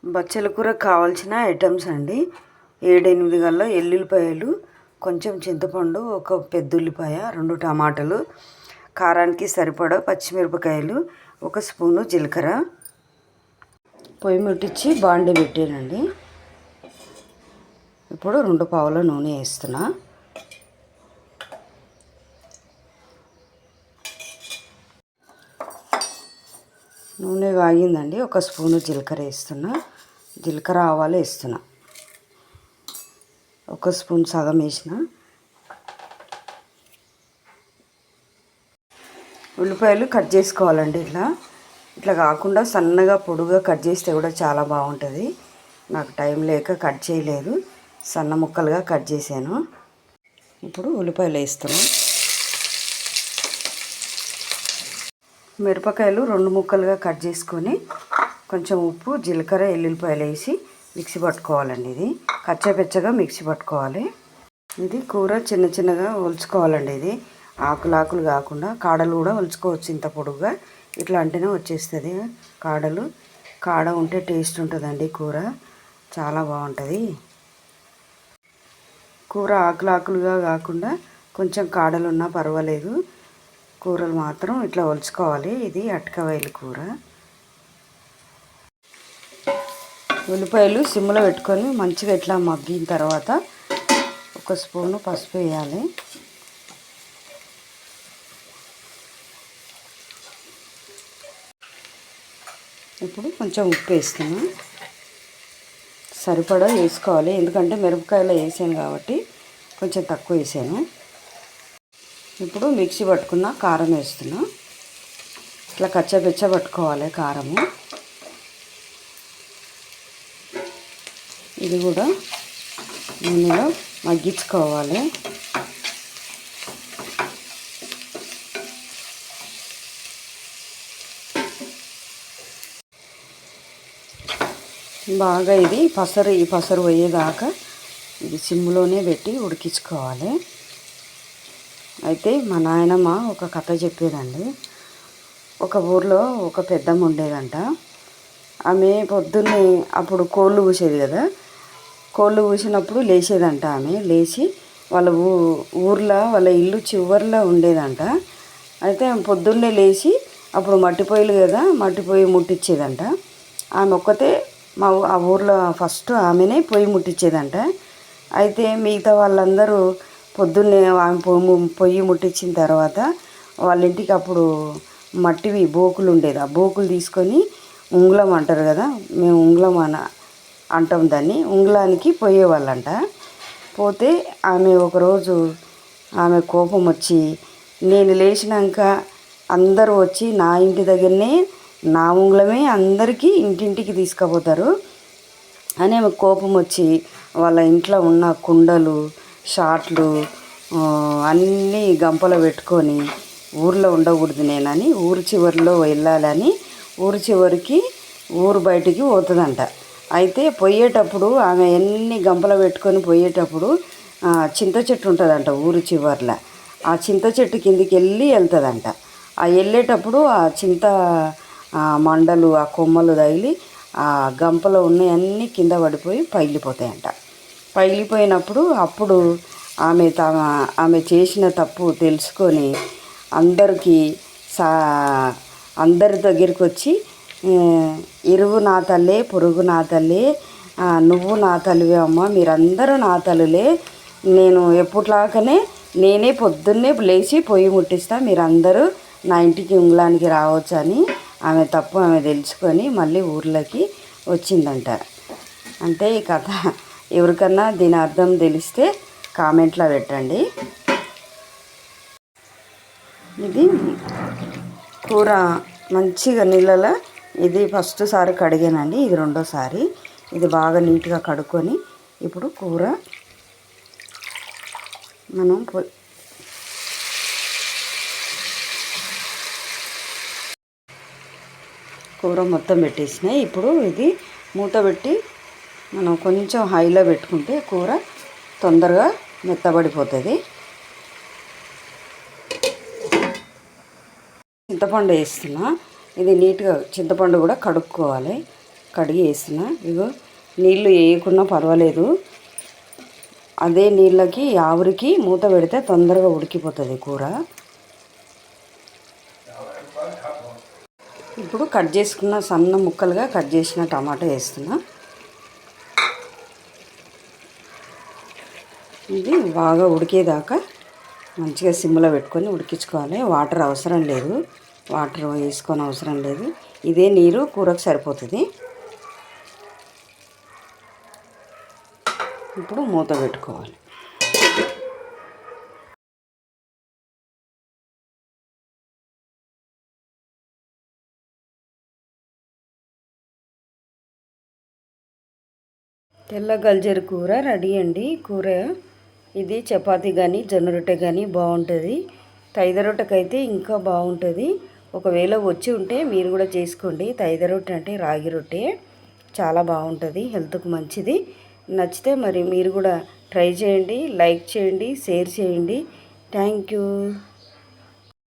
బచ్చల కూరకు కావాల్సిన ఐటమ్స్ అండి. 7-8 గల్ల ఎల్లుల్లిపాయలు, కొంచెం చింతపండు, ఒక పెద్ద ఉల్లిపాయ, 2 టమాటాలు, కారానికి సరిపడా పచ్చిమిరపకాయలు, 1 స్పూను జీలకర్ర. పొయ్యి ముట్టించి బాండి పెట్టానండి. ఇప్పుడు 2 పావుల నూనె వేస్తున్నా. నూనె కాగిందండి. 1 స్పూను జీలకర్ర వేస్తున్నా. జీలకర్ర ఆవాలు వేస్తున్నా. 1 స్పూన్ సగం వేసిన. ఉల్లిపాయలు కట్ చేసుకోవాలండి. ఇట్లా కాకుండా సన్నగా పొడుగా కట్ చేస్తే కూడా చాలా బాగుంటుంది. నాకు టైం లేక కట్ చేయలేదు, సన్న ముక్కలుగా కట్ చేశాను. ఇప్పుడు ఉల్లిపాయలు వేస్తున్నాను. మిరపకాయలు 2 ముక్కలుగా కట్ చేసుకొని కొంచెం ఉప్పు, జీలకర్ర, ఎల్లుల్లిపాయలు వేసి మిక్సీ పట్టుకోవాలండి. ఇది కచ్చాపెచ్చగా మిక్సీ పట్టుకోవాలి. ఇది కూర చిన్న చిన్నగా ఒలుచుకోవాలండి. ఇది ఆకులు కాకుండా కాడలు కూడా ఒలుచుకోవచ్చు. ఇంత పొడుగుగా ఇట్లా అంటేనే వచ్చేస్తుంది కాడలు. కాడ ఉంటే టేస్ట్ ఉంటుందండి. కూర చాలా బాగుంటుంది. కూర ఆకులుగా కాకుండా కొంచెం కాడలు ఉన్నా పర్వాలేదు. కూరలు మాత్రం ఇట్లా ఒలుచుకోవాలి. ఇది అటకవాయల కూర. ఉల్లిపాయలు సిమ్లో పెట్టుకొని మంచిగా ఇట్లా మగ్గిన తర్వాత 1 స్పూను పసుపు వేయాలి. ఇప్పుడు కొంచెం ఉప్పు వేస్తున్నా. సరిపడా వేసుకోవాలి, ఎందుకంటే మిరపకాయలు వేసాను కాబట్టి కొంచెం తక్కువ వేసాను. ఇప్పుడు మిక్సీ పట్టుకున్న కారం వేస్తున్నా. ఇట్లా కచ్చపిచ్చ పట్టుకోవాలి కారము. ఇది కూడా నూనెలో మగ్గించుకోవాలి. బాగా ఇది ఈ పసరు పోయేదాకా ఇది సిమ్లోనే పెట్టి ఉడికించుకోవాలి. అయితే మా నాయనమ్మ ఒక కథ చెప్పేదండి. ఒక ఊర్లో ఒక పెద్దమ్మ ఉండేదంట. ఆమె పొద్దున్నే అప్పుడు కోళ్ళు కూసేది కదా. కోళ్ళు కూసినప్పుడు లేచేదంట. ఆమె లేచి వాళ్ళ ఊర్లో వాళ్ళ ఇల్లు చివర్లో ఉండేదంట. అయితే ఆమె పొద్దున్నే లేచి అప్పుడు మట్టి పొయ్యిలు కదా, మట్టి పొయ్యి ముట్టించేదంట. ఆమె ఒక్కతే ఆ ఊర్లో ఫస్ట్ ఆమెనే పొయ్యి ముట్టించేదంట. అయితే మిగతా వాళ్ళందరూ పొద్దున్నే ఆమె పొయ్యి ముట్టించిన తర్వాత వాళ్ళ ఇంటికి అప్పుడు మట్టివి బోకులు ఉండేది. ఆ బోకులు తీసుకొని ఉంగళం అంటారు కదా, మేము ఉంగళం అంటాం దాన్ని. ఉంగళానికి పోయేవాళ్ళంట. పోతే ఆమె ఒకరోజు ఆమె కోపం వచ్చి, నేను లేచినాక అందరూ వచ్చి నా ఇంటి దగ్గరనే నా ఉంగళమే అందరికీ ఇంటింటికి తీసుకుపోతారు అని ఆమె కోపం వచ్చి వాళ్ళ ఇంట్లో ఉన్న కుండలు, షాట్లు అన్నీ గంపలో పెట్టుకొని ఊర్లో ఉండకూడదు నేనని ఊరు చివరిలో వెళ్ళాలని ఊరు చివరికి ఊరు బయటికి పోతుందంట. అయితే పోయేటప్పుడు ఆమె ఎన్ని గంపలు పెట్టుకొని పోయేటప్పుడు చింత చెట్టు ఉంటుందంట ఊరు చివర్లో. ఆ చింత చెట్టు కిందికి వెళ్తుందంట. ఆ వెళ్ళేటప్పుడు ఆ చింత మండలు, ఆ కొమ్మలు తగిలి ఆ గంపలో ఉన్నవన్నీ కింద పడిపోయి పగిలిపోతాయంట. పగిలిపోయినప్పుడు అప్పుడు ఆమె చేసిన తప్పు తెలుసుకొని అందరి దగ్గరికి వచ్చి, ఇరుగు నా తల్లే, పొరుగు నా తల్లే, నువ్వు నా తల్లివే అమ్మ, మీరందరూ నా తల్లులే, నేను ఎప్పట్లాగానే నేనే పొద్దున్నే లేచి పొయ్యి ముట్టిస్తా, మీరందరూ నా ఇంటికి ఉంగలానికి రావచ్చు అని ఆమె తప్పు ఆమె తెలుసుకొని మళ్ళీ ఊర్లోకి వచ్చిందంట. అంటే ఈ కథ ఎవరికన్నా దీని అర్థం తెలిస్తే కామెంట్లో పెట్టండి. ఇది కూర మంచిగా నీళ్ళలో ఇది ఫస్ట్ సారి కడిగానండి. ఇది రెండోసారి. ఇది బాగా నీట్గా కడుక్కొని ఇప్పుడు కూర మనం కూర మొత్తం పెట్టేసినాయి. ఇప్పుడు ఇది మూత పెట్టి మనం కొంచెం హైలో పెట్టుకుంటే కూర తొందరగా మెత్తబడిపోతుంది. చింతపండు వేస్తున్నా. ఇది నీట్గా చింతపండు కూడా కడుక్కోవాలి. కడిగి వేస్తున్నా. ఇగో నీళ్ళు వేయకున్నా పర్వాలేదు, అదే నీళ్ళకి ఆవిరికి మూత పెడితే తొందరగా ఉడికిపోతుంది కూర. ఇప్పుడు కట్ చేసుకున్న సన్న ముక్కలుగా కట్ చేసిన టమాటా వేస్తున్నా. ఇది బాగా ఉడికేదాకా మంచిగా సిమ్లో పెట్టుకొని ఉడికించుకోవాలి. వాటర్ అవసరం లేదు, వాటర్ వేసుకొని అవసరం లేదు, ఇదే నీరు కూరకు సరిపోతుంది. ఇప్పుడు మూత పెట్టుకోవాలి. తెల్ల గల్జర కూర రెడీ అండి. కూర ఇది చపాతీ కానీ జొన్న రొట్టె కానీ బాగుంటుంది. తైద రొట్టెకైతే ఇంకా బాగుంటుంది. ఒకవేళ వచ్చి ఉంటే మీరు కూడా చేసుకోండి. తైద రొట్టె అంటే రాగి రొట్టె, చాలా బాగుంటుంది, హెల్త్కు మంచిది. నచ్చితే మరి మీరు కూడా ట్రై చేయండి, లైక్ చేయండి, షేర్ చేయండి. Thank you.